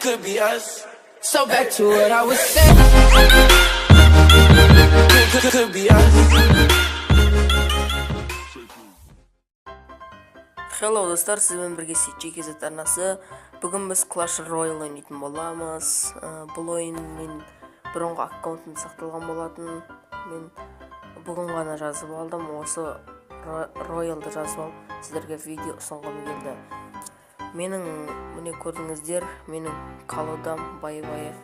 could be us. So back to what I was saying. Could be us. Hello достар, сізбен бірге жеке арнасы. Бүгін біз Clash Royale ойнайтын боламыз. Бұл ойын мен бұрынғы аккаунтым сақталған болатын. Мен бүгін ғана жазып алдым. Осы Royale'ды жазып алып, сіздерге видео ұсынғым келді. Менің міне көрдіңіздер, менің колодам бай-байы.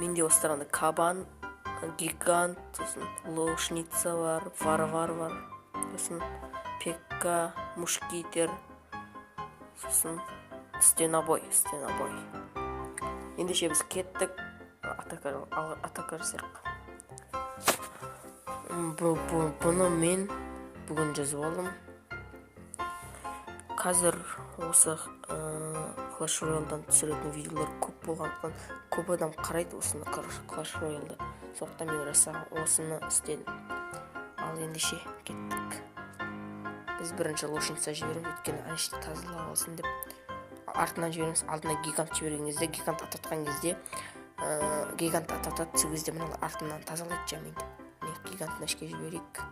Менде осыларында кабан, гигант, лошница бар, варвар бар, сосын пекка, мушкетер, сосын стенобой. Ендеше біз кеттік, атака жасайық. Бұны мен бүгін жазып алдым. Қазір осы Clash Royale'дан түсіретін видеолар көп болғандықтан көп адам қарайды осыны Clash Royale'ды. Сондықтан мен осыны істедім. Ал ендеше кеттік. Біз бірінші лошница жібереміз, өйткені әншті тазалап алсын деп. Артынан жібереміз, алдына гигант жіберген кезде, гигант ататқан кезде, гигант ататады, сол кезде мыналар артынан тазалайды жамейді. Гигантын әшке жіберейік.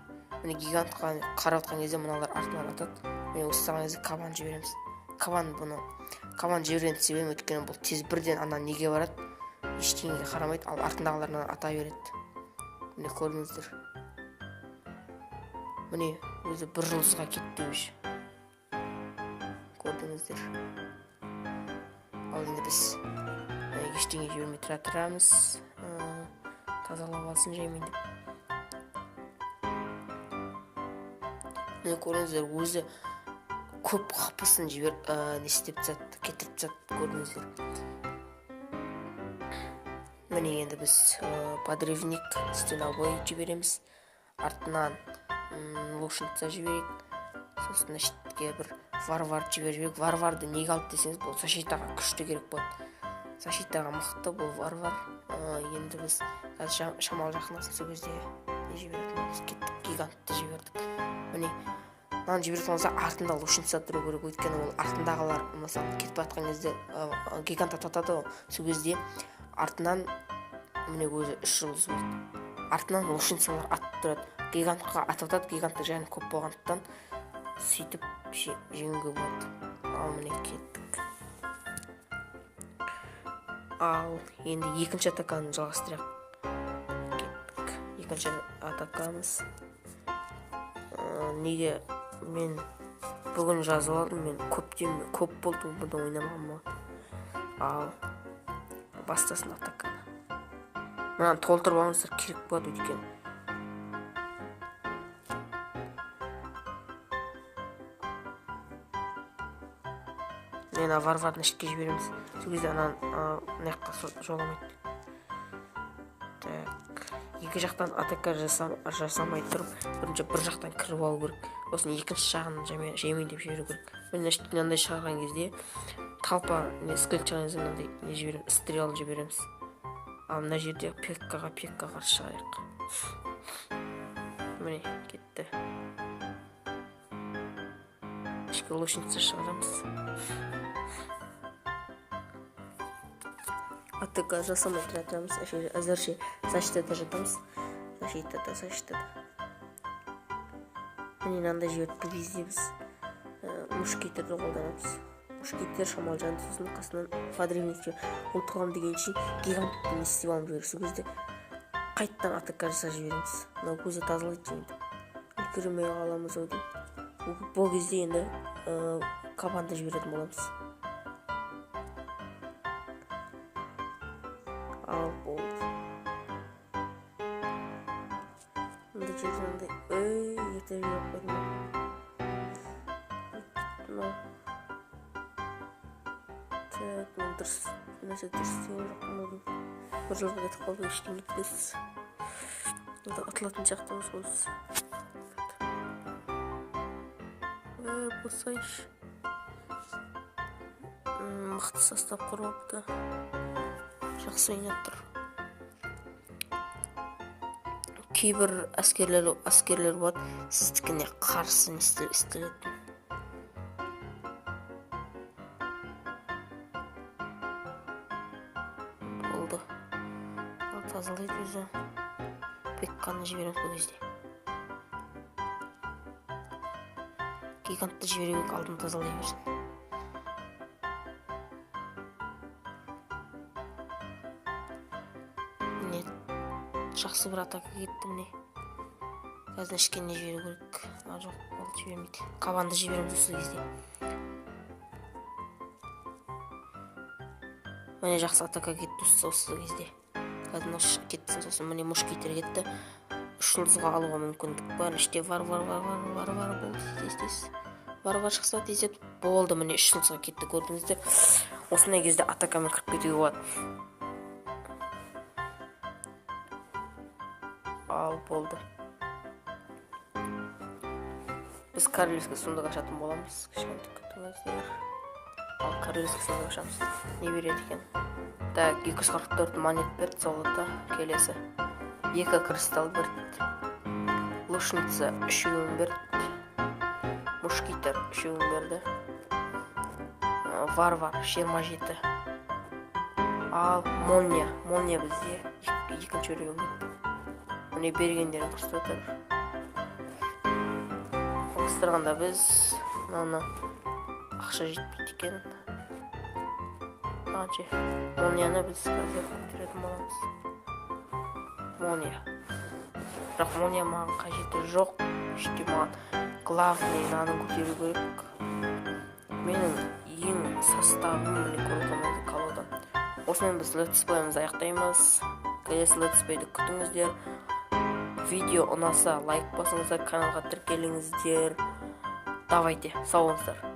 Міне гигантқа қарап отқан кезде мыналар артынан атады. Міне осы саған кезде кабан жібереміз. Кабан жіберген себебім өйткені бұл тез бірден ана неге барады, ештеңеге қарамайды, ал артындағыларынан ата береді. Міне көрдіңіздер. Міне өзі бір жұлдызға кетті өз. Көрдіңіздер. Ал енді біз ештеңе жібермей тұрамыз. Тазалап алсын жаймен деп. Міне көрдіңіздер, өзі көп қапысын кетіріп тастады, көрдіңіздер. Міне енді біз подрывник, стенобой жібереміз. Артынан лошница жіберейік. Сосын ішітке бір варвар жіберейік. Варварды неге алып десеңіз, бұл защитаға күшті керек болады. Защитаға мықты бұл варвар. Енді біз шамал жақындасын, сол кезде не жіберетініміз, кеттік, гигантты жібердік. Міне мынаны жіберетін болса артында лошница тұру керек, өйткені ол артындағылар мысалы кетіп жатқан кезде гигант ататады, сол кезде артынан міне өзі 3 жұлдыз болды. Артынан лошницалар атып тұрады. Гигантқа ататады, гигантты жайын көп болғандықтан сөйтіп жеңуге болады. Ал міне кеттік. Ал енді екінші атаканы жалғастырайық. Кеттік. Екінші атакамыз. Неге мен бүгін жазып алдым, мен көп болды бұны ойнамағым. Ал бастасын атаканы. Мынаны толтырып алыңыздар, керек болады өйткені. Мен варвардың ішке жібереміз. Сол кезде анан неққа жоламайды. Так, екі жақтан атака жасамай тұрып, бірінші бір жақтан кіріп алу керек. Осын екінші жағын жемей деп жіберу керек. Мынандай шығарған кезде талпа скрипт шығарған кезде жібереміз, стрел жібереміз. Ал мына жерде пеккаға қарсы шығайық. Міне кетті. Ішкі лошница шығарамыз. Атака жасамай тұратамыз. Әзірше защитада жатамыз. Защитада. Міне мынандай жіберді кезде біз мушкетерді қолданамыз. Мушкеттер шамал жанды, сосын қасынан подрывник ол тұрғам дегенше гигантты істеп алып жіберіп, сол кезде қайттан атака жаса жібереміз. Мынау көзі тазалайды жайында. Үлгермей қаламыз ау деймін. Бұл кезде енді кабанды жіберетін боламыз. Ал болды. Мында жерде ерте жіберіп қойдым. Так, мен дұрыс істеу жоқ. Бір жылға кетіп қалды, ештеңе етпес. Атылатын жақтамыз осы. Болсайшы. Мықты состав құрапты. Жақсы ойнап тұр. Кейбір әскерлер болады, сіздікіне қарсы істелетін. тазалайды өзі. Пекканы жібереміз бұл кезде. Гигантты жіберейік, алдын тазалай берсін. Міне жақсы бір атака кетті. Міне қазір ішкеніне жіберу керек. Жоқ, ол жібермейді. Қабанды жібереміз осы кезде. Міне жақсы атака кетті осы кезде. Қазір нош кетсін, сосын міне мушкетер кетті. 3 жұлдызға алуға мүмкіндік бар. Іште варвар болды. Тез. Варвар шықса тездеп болды. Міне 3 жұлдызға кетті, көрдіңіздер. Осындай кезде атакамен кіріп кетуге болады. Ал болды. Біз королевский сундук ашатын боламыз. Кішкентай күтіңіздер. Ал королевский сундук ашамыз. Не береді екен? Так, 244 монет берді, золото. Келесі 2 кристалл берді. Лушница 3 берді. Мушкетер 3 берді. Варвар 27. Ал молния бізде екінші өреген кетті. Міне бергендерін көрсетіп. Қыстырғанда біз мынаны ақша жетпейді екен. Молнияны біз көтеретін боламыз. Молния. Бірақ молния маған қажеті жоқ. Іште маған главный наны көтеру керек. Менің ең составым міне көргенімді қалудан. Осымен біз летсплейімізді аяқтаймыз. Келесі летсплейді күтіңіздер. Видео ұнаса лайк басыңыздар, каналға тіркеліңіздер. Давайте, сау болыңыздар.